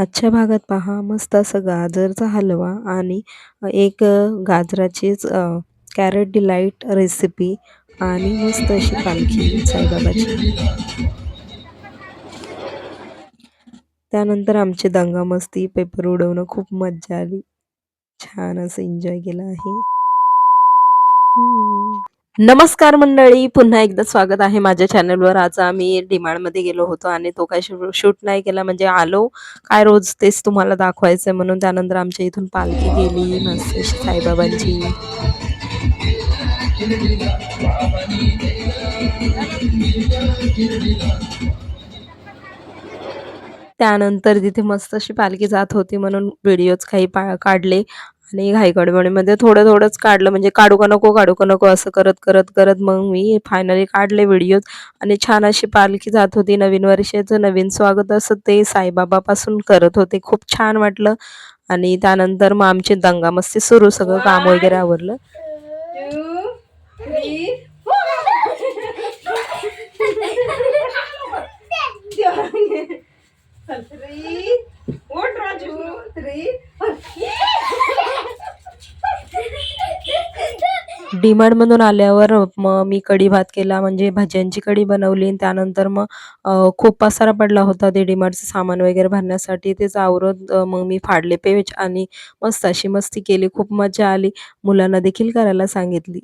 आजच्या भागात पहा मस्त असं गाजरचा हलवा आणि एक गाजराचीच कॅरट डिलाईट रेसिपी आणि मस्त अशी पालखी साईबाबाची. त्यानंतर आमची दंगामस्ती, पेपर उडवणं खूप मज्जा आली. छान असं एन्जॉय केलं आहे. हं. नमस्कार मंडळी, पुन्हा एकदा स्वागत आहे माझ्या चॅनलवर. आज आम्ही डी-मार्टमध्ये गेलो होतो आणि तो काही शूट नाही केला म्हणजे आलो काय रोज तेच तुम्हाला दाखवायचंय म्हणून. त्यानंतर आमच्या इथून पालखी गेली मस्त अशी साईबाबांची. त्यानंतर तिथे मस्त अशी पालखी जात होती म्हणून व्हिडिओज काही काढले आणि घाई-गडबडीमध्ये थोडं-थोडंच काढलं म्हणजे काढू का नको, काढू का नको असं करत मग मी फायनली काढले व्हिडिओज आणि छान अशी पालखी जात होती. नवीन वर्षाचं नवीन स्वागत असं ते साईबाबापासून करत होते. खूप छान वाटलं आणि त्यानंतर मग आमची दंगामस्ती सुरू. सगळं काम वगैरे आवरलं. 1, 2, 3 उठ राजू 3 डीमार्ट मधून आल्यावर मग मी कढी भात केला म्हणजे भाज्यांची कढी बनवली आणि त्यानंतर मग खूप पसारा पडला होता ते डीमार्टचं सामान वगैरे भरण्यासाठी. तेच आवरत मग मी फाडले पेज आणि मस्त अशी मस्ती केली. खूप मजा आली. मुलांना देखील करायला सांगितली.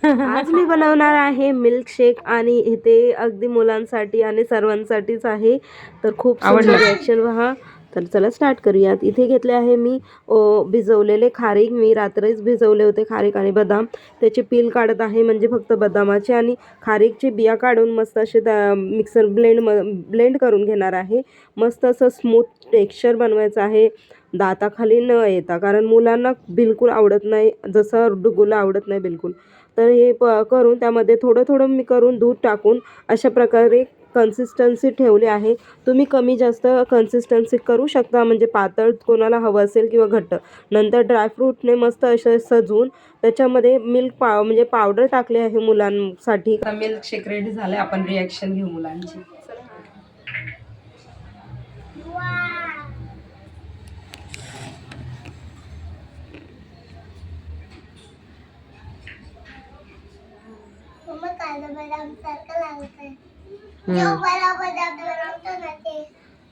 आज मी बनवणार आहे मिल्कशेक आणि इथे अगदी मुलांसाठी आणि सर्वांसाठीच आहे. तर खूप सुंदर रिॲक्शन पहा. तर चला स्टार्ट करूयात. इथे घेतले आहे मी भिजवलेले खारीक. मी रात्रीच भिजवले होते खारीक आणि बदाम. त्याची पील काढत आहे म्हणजे फक्त बदामाचे आणि खारीकची बिया काढून मस्त असे मिक्सर ब्लेंड करून घेणार आहे. मस्त असं स्मूथ टेक्स्चर बनवायचं आहे. दाताखाली न येता, कारण मुलांना बिलकुल आवडत नाही, जसं डुगूला आवडत नाही बिलकुल. तर हे करून त्यामध्ये थोडं मी करून दूध टाकून अशा प्रकारे कन्सिस्टन्सी ठेवली आहे. तुम्ही कमी जास्त कन्सिस्टन्सी करू शकता म्हणजे पातळ कोणाला हवं असेल किंवा घट्ट. नंतर ड्रायफ्रूटने मस्त असे सजवून त्याच्यामध्ये म्हणजे पावडर टाकली आहे मुलांसाठी. मिल्क शेक रेडी झाले. आपण रिॲक्शन घेऊ मुलांची.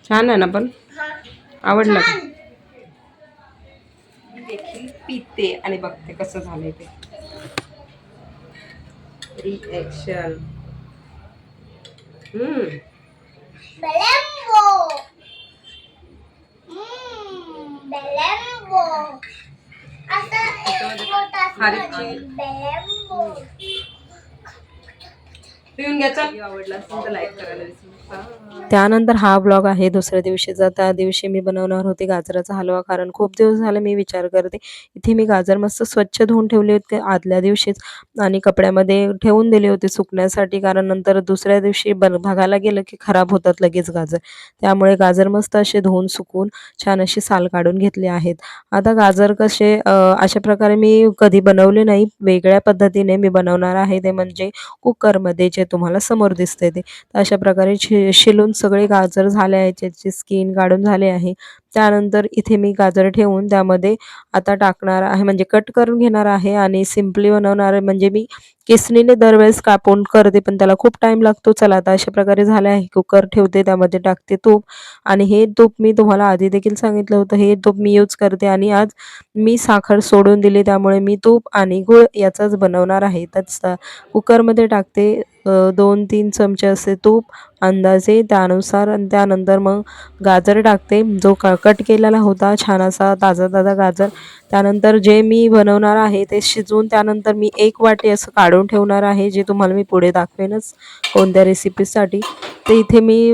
छान आहे ना पण आवडलं का? मी देखील पिते आणि बघते कसं झालंय ते रिएक्शन. त्यानंतर हा ब्लॉग आहे दुसऱ्या दिवशीचा. त्या दिवशी मी बनवणार होते गाजराचा हलवा, कारण खूप दिवस झाले मी विचार करते. इथे मी गाजर मस्त स्वच्छ धुवून ठेवले होते आदल्या दिवशीच आणि कपड्यामध्ये ठेवून दिले होते सुकण्यासाठी, कारण नंतर दुसऱ्या दिवशी बघायला गेलं की खराब होतात लगेच गाजर. त्यामुळे गाजर मस्त असे धुवून सुकून छान अशी साल काढून घेतले आहेत. आता गाजर कसे अशा प्रकारे मी कधी बनवले नाही, वेगळ्या पद्धतीने मी बनवणार आहे. ते म्हणजे कुकरमध्ये जे तुम्हाला समोर दिसते ते. अशा प्रकारे शिलून सगळे गाजर झाले आहे, त्याची स्किन काढून झाले आहे. त्यानंतर इथे मी गाजर ठेवून त्यामध्ये आता टाकणार आहे म्हणजे कट करून घेणार आहे आणि सिम्पली बनवणार आहे. म्हणजे मी किसणीने दरवेळेस कापून करते पण त्याला खूप टाइम लागतो. चला आता अशा प्रकारे झाले आहे. कुकर ठेवते, त्यामध्ये टाकते तूप आणि हे तूप मी तुम्हाला आधी देखील सांगितलं होतं, हे तूप मी यूज करते आणि आज मी साखर सोडून दिली त्यामुळे मी तूप आणि गूळ याचाच बनवणार आहे. तर कुकरमध्ये टाकते 2-3 चमचे असे तूप अंदाजे त्यानुसार आणि त्यानंतर मग गाजर टाकते, जो कट केलेला होता छान असा ताजा गाजर. त्यानंतर जे मी बनवणार आहे ते शिजवून त्यानंतर मी 1 वाटी असं काढून ठेवणार आहे, जे तुम्हाला मी पुढे दाखवेनच कोणत्या रेसिपीसाठी. ते इथे मी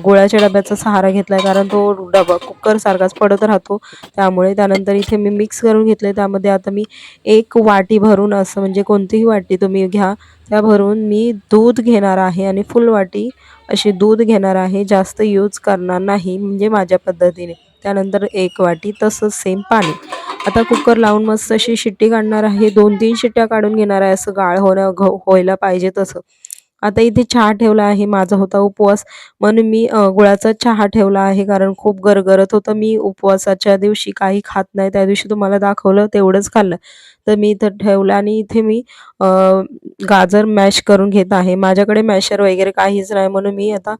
गुळाच्या डब्याचा सहारा घेतला आहे, कारण तो डबा कुकरसारखाच पडत राहतो त्यामुळे. त्यानंतर इथे मी मिक्स करून घेतले. त्यामध्ये आता मी 1 वाटी भरून असं म्हणजे कोणतीही वाटी तुम्ही घ्या त्या भरून मी दूध घेणार आहे आणि फुल वाटी अशी दूध घेणार आहे. जास्त यूज करणार नाही म्हणजे माझ्या पद्धतीने. त्यानंतर 1 वाटी तसंच सेम पाणी. आता कुकर लावून मस्त अशी शिट्टी काढणार आहे. 2-3 शिट्ट्या काढून घेणार आहे, असं गाळ व्हायला पाहिजे तसं. आता इथे चहा ठेवला आहे. माझा होता उपवास म्हणून मी गुळाचा चहा ठेवला आहे. कारण खूप गरगरत होतं. मी उपवासाच्या दिवशी काही खात नाही. त्या दिवशी तुम्हाला दाखवलं तेवढंच खाल्लं. तर मी इथं ठेवलं आणि इथे मी अ, गाजर मॅश करून घेत आहे. माझ्याकडे मॅशर वगैरे काहीच नाही म्हणून मी आता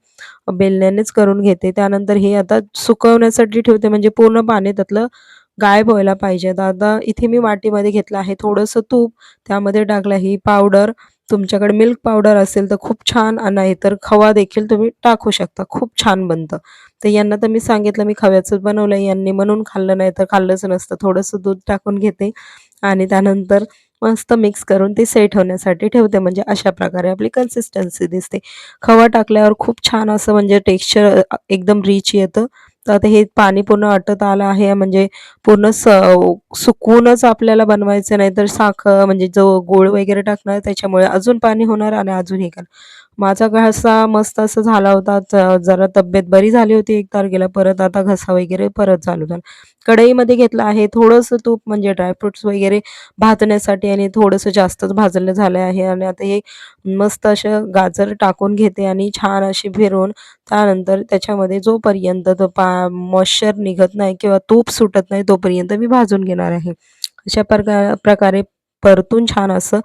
बेलण्यानेच करून घेते. त्यानंतर हे आता सुकवण्यासाठी ठेवते म्हणजे पूर्ण पाणी त्यातलं गायब व्हायला पाहिजे. आता इथे मी वाटीमध्ये घेतलं आहे थोडंसं तूप, त्यामध्ये टाकलं ही पावडर. तुमच्याकडे मिल्क पावडर असेल तर खूप छान नाहीतर खवा देखील तुम्ही टाकू शकता. खूप छान बनतं. तर यांना तर मी सांगितलं मी खव्याचंच बनवलं यांनी म्हणून खाल्लं नाही तर खाल्लंच नसतं. थोडंसं दूध टाकून घेते आणि त्यानंतर मस्त मिक्स करून ते सेट होण्यासाठी ठेवते. म्हणजे अशा प्रकारे आपली कन्सिस्टन्सी दिसते. खवा टाकल्यावर खूप छान असं म्हणजे टेक्स्चर एकदम रिच येतं. तर आता हे पाणी पूर्ण आटत आलं आहे म्हणजे पूर्ण सुकवूनच आपल्याला बनवायचं नाही तर साखर म्हणजे जो गूळ वगैरे टाकणार त्याच्यामुळे अजून पाणी होणार आणि अजून हे करणार. माझा घसा मस्त असं झाला होता. जरा तब्येत बरी झाली होती 1 तारखेला. परत आता घसा वगैरे परत चालू झाला. कढईमध्ये घेतलं आहे थोडंसं तूप म्हणजे ड्रायफ्रुट्स वगैरे भाजण्यासाठी आणि थोडंसं जास्तच भाजलं झालं आहे आणि आता हे मस्त असं गाजर टाकून घेते आणि छान अशी फिरवून त्यानंतर त्याच्यामध्ये जोपर्यंत तो मॉइश्चर निघत नाही किंवा तूप सुटत नाही तोपर्यंत मी भाजून घेणार आहे. अशा प्रकारे परतून छान असं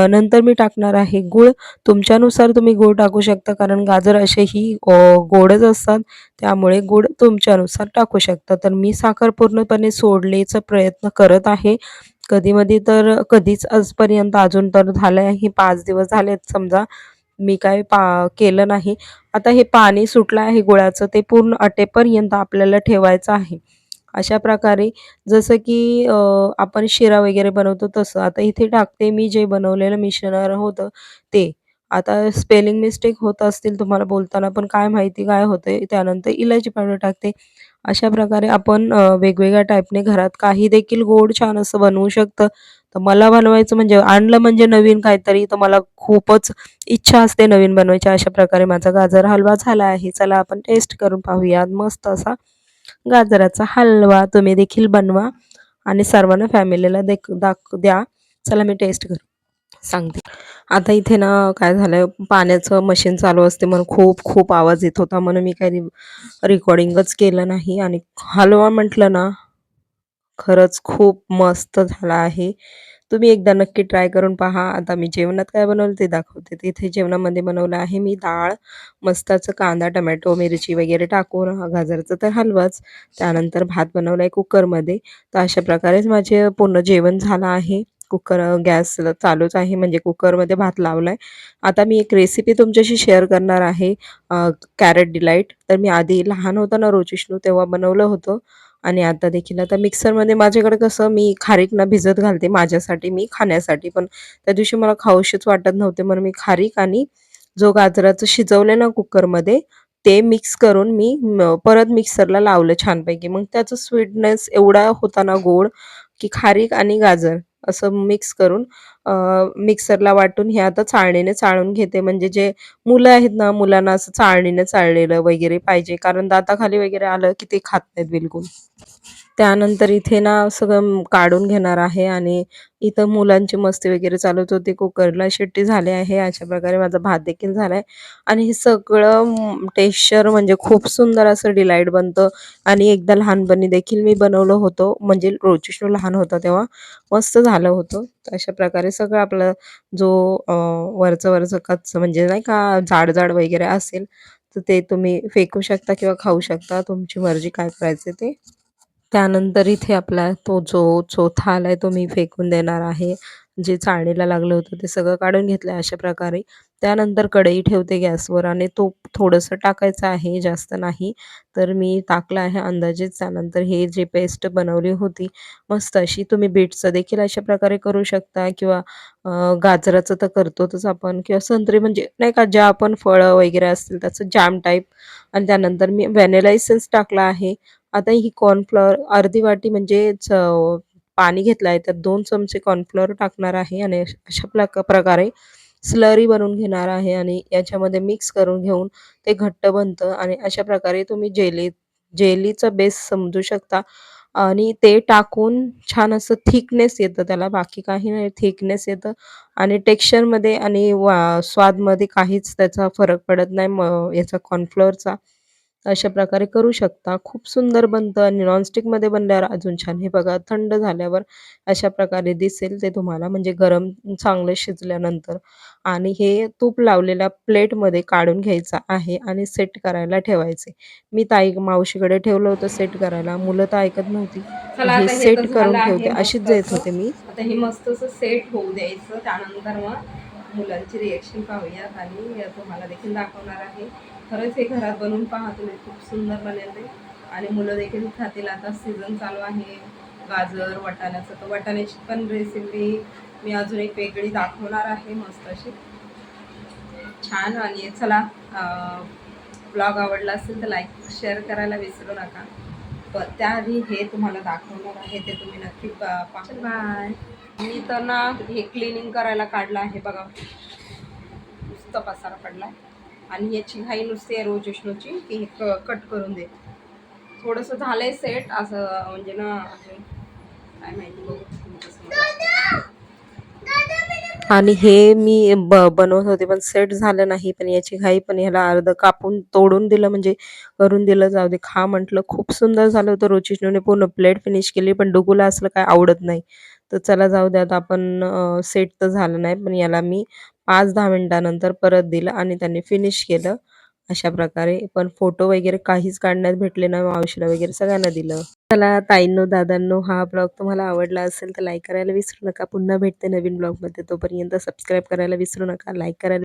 नंतर मी टाकणार आहे गूळ. तुमच्यानुसार तुम्ही गूळ टाकू शकता कारण गाजर असेही गोडच असतात. त्यामुळे गूळ तुमच्यानुसार टाकू शकता. तर मी साखर पूर्णपणे सोडण्याचा प्रयत्न करत आहे. कधी-मधी तर कधीच आजपर्यंत अजून तर झालं आहे 5 दिवस झालेत समजा मी काही केलं नाही. आता हे पाणी सुटलं आहे गुळाचं ते पूर्ण आटेपर्यंत आपल्याला ठेवायचं आहे. अशा प्रकारे जसं की आपण शिरा वगैरे बनवतो तसं. आता इथे टाकते मी जे बनवलेलं मिश्रण होतं ते. आता स्पेलिंग मिस्टेक होत असतील तुम्हाला बोलताना, पण काय माहिती काय होतंय. त्यानंतर इलायची पावडर टाकते. अशा प्रकारे आपण वेगवेगळ्या टाईपने घरात काही देखील गोड छान असं बनवू शकतं. तर मला बनवायचं म्हणजे आणलं म्हणजे नवीन काहीतरी तर मला खूपच इच्छा असते नवीन बनवायची. अशा प्रकारे माझा गाजर हलवा झाला आहे. चला आपण टेस्ट करून पाहूयात. मस्त असा गाजराचा हलवा तुम्ही देखील बनवा आणि सर्वांना फॅमिलीला द्या. चला मी टेस्ट करून सांगते. आता इथे ना काय झालंय पाण्याचं मशीन चालू असते म्हणून खूप खूप आवाज येत होता म्हणून मी काही रेकॉर्डिंगच केलं नाही आणि हलवा म्हटलं ना खरंच खूप मस्त झाला आहे. तुम्ही एकदा नक्की ट्राय करून पहा. आता मी जेवणात काय बनवलं ते दाखवते. तिथे जेवणामध्ये बनवलं आहे मी डाळ, मस्त कांदा, टोमॅटो, मिरची वगैरे टाकून गाजराचा तर हलवाच. त्यानंतर भात बनवला आहे कुकरमध्ये. तर अशा प्रकारेच माझे पूर्ण जेवण झालं आहे. गॅस चालूच आहे म्हणजे कुकरमध्ये भात लावला आता मी एक रेसिपी तुमच्याशी शेअर करणार आहे. Carrot delight. तर मी आधी लहान होताना रोजिष्णू तेव्हा बनवलं होतं. आणि आता देखील आता मिक्सरमध्ये माझ्याकडे कसं मी खारीक ना भिजत घालते माझ्यासाठी, मी खाण्यासाठी. पण त्या दिवशी मला खाऊशीच वाटत नव्हते म्हणून मी खारीक आणि जो गाजराचं शिजवलं ना कुकरमध्ये, ते मिक्स करून मी परत मिक्सरला लावलं छानपैकी. मग त्याचं स्वीटनेस एवढा होता ना गोड, की खारीक आणि गाजर असं मिक्स करून मिक्सरला वाटून हे आता चाळणीने चाळून घेते. म्हणजे जे मुलं आहेत ना, मुलांना असं चाळणीने चाळलेलं वगैरे पाहिजे. कारण दाताखाली वगैरे आलं, की ते खात नाहीत बिलकुल. त्यानंतर इथे ना सगळं काढून घेणार आहे आणि इथं मुलांची मस्ती वगैरे चालूच होती. कुकरला शिट्टी झाली आहे. अशा प्रकारे माझा भात देखील झाला आहे आणि हे सगळं टेक्स्चर म्हणजे खूप सुंदर असं डिलाईट बनतं आणि एकदा लहानपणी देखील मी बनवलं होतं. म्हणजे रोजिष्णू लहान होता तेव्हा मस्त झालं होतं. तर अशा प्रकारे सगळं आपलं जो वरचं कच्चं म्हणजे नाही का जाड-जाड वगैरे असेल, तर ते तुम्ही फेकू शकता किंवा खाऊ शकता. तुमची मर्जी काय करायचं ते. त्यानंतर इथे आपला तो जो चोथा आलाय तो मी फेकून देणार आहे. जे चाळणीला लागलं होतं ते सगळं काढून घेतलंय अशा प्रकारे. त्यानंतर कढई ठेवते गॅसवर आणि तूप थोडंसं टाकायचं आहे, जास्त नाही. तर मी टाकलं आहे अंदाजेच. त्यानंतर हे जे पेस्ट बनवली होती मस्त अशी, तुम्ही बीटचं देखील अशा प्रकारे करू शकता किंवा गाजराचं तर करतोच आपण किंवा संत्री म्हणजे नाही का ज्या आपण फळं वगैरे असतील त्याचं जॅम टाईप आणि त्यानंतर मी व्हॅनिला इसेन्स टाकला आहे. आता ही कॉर्नफ्लॉवर अर्धी वाटी म्हणजे पाणी घेतलं आहे त्यात 2 चमचे कॉर्नफ्लॉवर टाकणार आहे आणि अशा प्रकारे स्लरी बनवून घेणार आहे आणि याच्यामध्ये मिक्स करून घेऊन ते घट्ट बनतं आणि अशा प्रकारे तुम्ही जेलीचा बेस समजू शकता. आणि ते टाकून छान असं थिकनेस येतं त्याला, बाकी काही नाही, थिकनेस येतं आणि टेक्स्चरमध्ये आणि स्वादमध्ये काहीच त्याचा फरक पडत नाही याचा कॉर्नफ्लोअरचा. अशा प्रकारे करू शकता. खूप सुंदर बनतं आणि नॉनस्टिकमध्ये बनल्यावर अजून छान. हे बघा थंड झाल्यावर अशा प्रकारे दिसेल ते तुम्हाला, म्हणजे गरम चांगलं शिजल्यानंतर. आणि हे तूप लावलेल्या प्लेटमध्ये काढून घ्यायचं आहे आणि सेट करायला ठेवायचे. मी मावशीकडे ठेवलं होतं सेट करायला. मुलं तर ऐकत नव्हती. चला हे आता हे तर सेट झालं करून आहे ठेवते अशीच मस्त देत असं. होते मी. आता हे मस्त असं सेट होऊ द्यायचं. त्यानंतर मग मुलांची रिएक्शन पाहूयात आणि तुम्हाला देखील दाखवणार आहे. खरंच हे घरात बनवून पहा तुम्ही, खूप सुंदर बनेल ते आणि मुलं देखील खातील. आता सीझन चालू आहे गाजर वाटाण्याचं, तर वाटाण्याची पण रेसिपी मी अजून एक वेगळी दाखवणार आहे मस्त अशी छान. आणि चला, ब्लॉग आवडला असेल तर लाईक शेअर करायला विसरू नका. पण त्याआधी हे तुम्हाला दाखवणार आहे ते तुम्ही नक्की पहा. बाय. मी तर ना हे क्लिनिंग करायला काढलं आहे बघा, नुसतं पसारा पडलाय आणि याची घाई नुसती आहे रोज विष्णूची की हे कट करून दे. थोडंसं झालंय सेट असं, म्हणजे ना अजून काय माहिती, बघू कसं. आणि हे मी बनवत होते पण सेट झालं नाही. पण याची घाई, पण ह्याला अर्धं कापून तोडून दिलं, म्हणजे करून दिलं. जाऊ दे, खा म्हटलं. खूप सुंदर झालं होतं. रुचिष्णूने पूर्ण प्लेट फिनिश केली, पण डुगूला असलं काय आवडत नाही. तर चला जाऊ द्या, आता आपण सेट तर झालं नाही, पण याला मी 5-10 मिनिटानंतर परत दिलं आणि त्यांनी फिनिश केलं अशा प्रकारे. पण फोटो वगैरे काहीच काढण्यात भेटले नाही. मावशीला वगैरे सगळ्यांना दिलं. चला ताईंनो, दादांनो, हा ब्लॉग तुम्हाला आवडला असेल तर लाईक करायला विसरू नका. पुन्हा भेटते नवीन ब्लॉगमध्ये. तोपर्यंत सबस्क्राईब करायला विसरू नका. लाईक करायला